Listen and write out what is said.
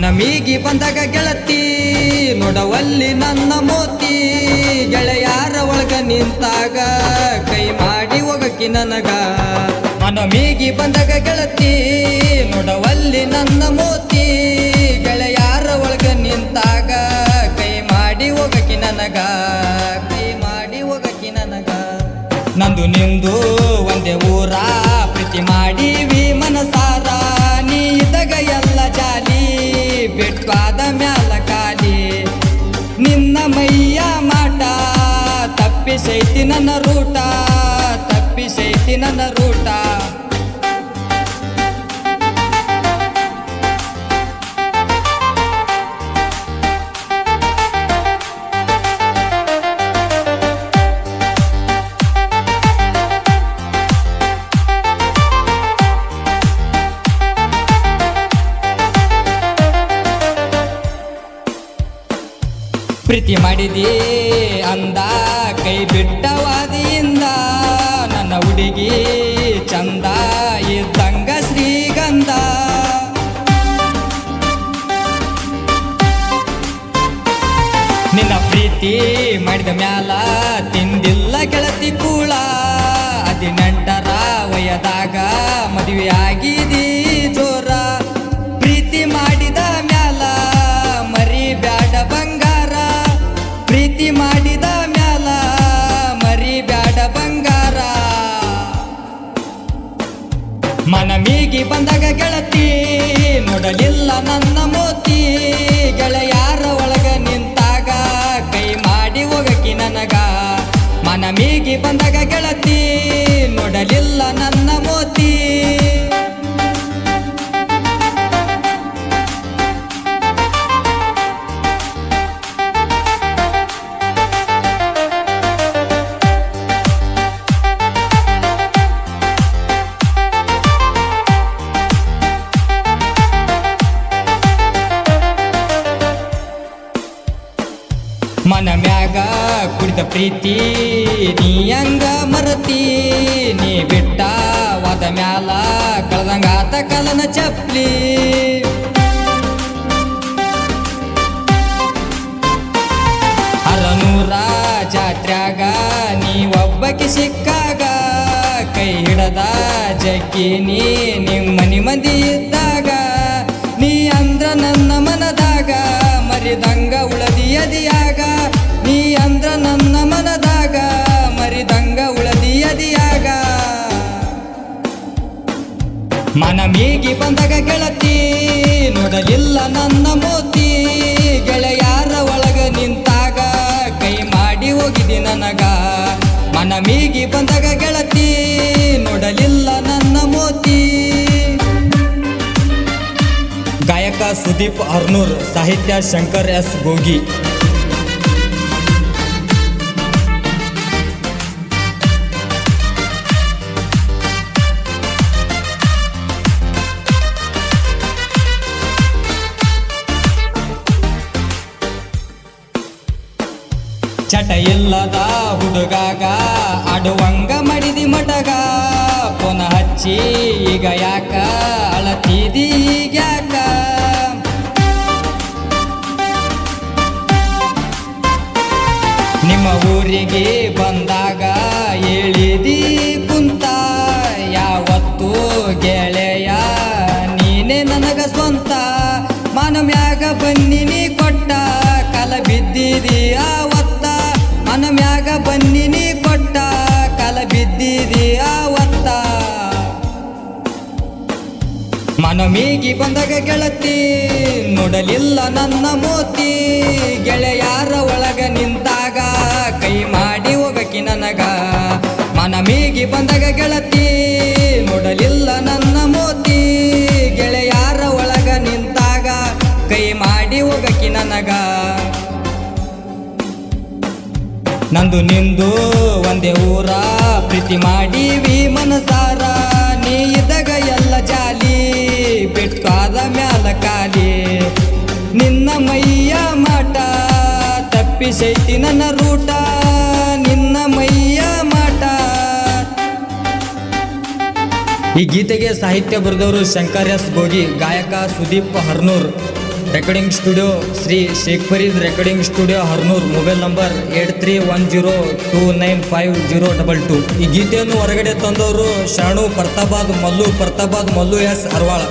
ಮನಮೀಗಿ ಬಂದಾಗ ಗೆಳತಿ ನೋಡವಲ್ಲಿ ನನ್ನ ಮೋತಿ ಗೆಳೆಯಾರ ಒಳಗ ನಿಂತಾಗ ಕೈ ಮಾಡಿ ಹೋಗಕಿ ನನಗ ಮನಮೀಗಿ ಬಂದಾಗ ಗೆಳತಿ ನೋಡವಲ್ಲಿ ನನ್ನ ಮೋತಿ ಗೆಳೆಯಾರ ಒಳಗ ನಿಂತಾಗ ಕೈ ಮಾಡಿ ಹೋಗಕಿ ನನಗ ಕೈ ಮಾಡಿ ಹೋಗಕಿ ನನಗ ನಂದು ನಿಂದು ಒಂದೇ ಊರ ಪ್ರೀತಿ ಮಾಡೀವಿ ಮನಸಾರ ನೀ ಇದ್ದಾಗ ಎಲ್ಲ ಜಾಲಿ ಬಿಟ್ವಾದ ಮ್ಯಾಲ ಕಾಲಿ ನಿನ್ನ ಮೈಯ ಮಾಟ ತಪ್ಪಿಸೈತಿ ನನ್ನ ರೂಟ ತಪ್ಪಿಸೈತಿ ನನ್ನ ರೂಟ ಪ್ರೀತಿ ಮಾಡಿದಿ ಅಂದ ಕೈ ಬಿಟ್ಟವಾದಿಯಿಂದ ನನ್ನ ಹುಡುಗಿ ಚಂದ ಇದ್ದಂಗ ಶ್ರೀಗಂಧ ನಿನ್ನ ಪ್ರೀತಿ ಮಾಡಿದ ಮ್ಯಾಲ ತಿಂದಿಲ್ಲ ಗೆಳತಿ ಕೂಳ 18ರ ವಯದಾಗ ಮದುವೆ ಆಗಿದಿ ಜೋರ ಪ್ರೀತಿ ಮಾಡಿದ ಮ್ಯಾಲ ಮರಿ ಬ್ಯಾಡ ಬಂಗಾರ ಪ್ರೀತಿ ಮಾಡಿದ ಮ್ಯಾಲ ಮರಿ ಬ್ಯಾಡ ಬಂಗಾರ ಮನಮೀಗಿ ಬಂದಾಗ ಗೆಳತಿ ನೋಡಲಿಲ್ಲ ನನ್ನ ಮೋತಿ ಗೆಳೆಯಾರ ಒಳಗ ನಿಂತಾಗ ಕೈ ಮಾಡಿ ಹೋಗಕಿ ನನಗ ಮನಮೀಗಿ ಬಂದಾಗ ಗೆಳತಿ ನೋಡಲಿಲ್ಲ ನನ್ನ ಮೋತಿ ಮನ ಮ್ಯಾಗ ಕುಡಿದ ಪ್ರೀತಿ ನೀ ಹಂಗ ಮರತಿ ನೀ ಬಿಟ್ಟ ವಾದ ಮ್ಯಾಲ ಕಳೆದಂಗಾತ ಕಲನ ಚಪ್ಲಿ ಹರನೂರ ಜಾತ್ರ್ಯಾಗ ನೀ ಒಬ್ಬಕಿ ಸಿಕ್ಕಾಗ ಕೈ ಹಿಡದ ಜಗ್ಗಿ ನೀ ನಿಮ್ಮನಿ ಮಂದಿ ಇದ್ದಾಗ ನೀ ಅಂದ್ರ ನನ್ನ ಮನದಾಗ ಮರಿದಂಗ ಉಳದಿಯದಿಯಾಗ ನೀ ಅಂದ್ರ ನನ್ನ ಮನದಾಗ ಮರಿದಂಗ ಉಳದಿಯದಿಯಾಗ ಮನಮೀಗಿ ಬಂದಾಗ ಗೆಳತಿ ನೋಡಲಿಲ್ಲ ನನ್ನ ಮೋತಿ ಗೆಳೆಯಾರ ಒಳಗ ನಿಂತಾಗ ಕೈ ಮಾಡಿ ಹೋಗಿದಿ ನನಗ ಮನಮೀಗಿ ಬಂದಾಗ ಗೆಳತಿ ನೋಡಲಿಲ್ಲ ನನ್ನ ಮೋತಿ ಗಾಯಕ ಸುದೀಪ್ ಹರ್ನೂರ್ ಸಾಹಿತ್ಯ ಶಂಕರ್ ಎಸ್ ಗೋಗಿ ಚಟ ಇಲ್ಲದ ಹುಡುಗಾಗ ಆಡುವಂಗ ಮಾಡಿದಿ ಮಟಗ ಪುನಃ ಹಚ್ಚಿ ಈಗ ಯಾಕ ಅಳತಿದಿ ಯಾಕ ನಿಮ್ಮ ಊರಿಗೆ ಬಂದಾಗ ಹೇಳಿದಿ ಕುಂತ ಯಾವತ್ತು ಗೆಳೆಯ ನೀನೇ ನನಗ ಸ್ವಂತ ಮನಮ್ಯಾಗ ಬನ್ನಿ ನೀ ಕೊಟ್ಟ ಕಾಲ ಬಿದ್ದಿದಿ ಆವತ್ತ ಮನಮ್ಯಾಗ ಬನ್ನಿ ನೀ ಕೊಟ್ಟ ಕಾಲ ಬಿದ್ದಿದಿ ಆವತ್ತ ಮನಮೀಗಿ ಬಂದಾಗ ಗೆಳತಿ ನೋಡಲಿಲ್ಲ ನನ್ನ ಮೋತಿ ಗೆಳೆಯಾರ ಒಳಗ ನಿಂತಾಗ ಕೈ ಮಾಡಿ ಹೋಗಕಿ ನನಗ ಮನಮೀಗಿ ಬಂದಾಗ ಗೆಳತಿ ನೋಡಲಿಲ್ಲ ನನ್ನ ಮೋತಿ ಗೆಳೆಯಾರ ಒಳಗ ನಿಂತಾಗ ಕೈ ಮಾಡಿ ಹೋಗಕಿ ನನಗ ನಂದು ನಿಂದು ಒಂದೇ ಊರ ಪ್ರೀತಿ ಮಾಡೀವಿ ಮನಸಾರ ನೀ ಇದ್ದಾಗ ಎಲ್ಲ ಜಾಲಿ ಬಿಟ್ಕಾದ ಮ್ಯಾಲ ಕಾಲಿ ನಿನ್ನ ಮೈಯ ಮಾಟ ತಪ್ಪಿಸೈತಿ ನನ್ನ ರೂಟ ನಿನ್ನ ಮೈಯ ಮಾಟ ಈ ಗೀತೆಗೆ ಸಾಹಿತ್ಯ ಬರೆದವರು ಶಂಕರ್ ಎಸ್ ಗೋಗಿ, ಗಾಯಕ Sudeep Harnoor. Recording studio Shri Sheikh Farid recording studio Harnoor. Mobile number 8310295022. ಈ ಗೀತೆಯನ್ನು ಹೊರಗಡೆ ತಂದವರು ಶಾಣು ಪ್ರತಾಬಾದ್ ಮಲ್ಲು ಎಸ್ ಅರ್ವಾಳ.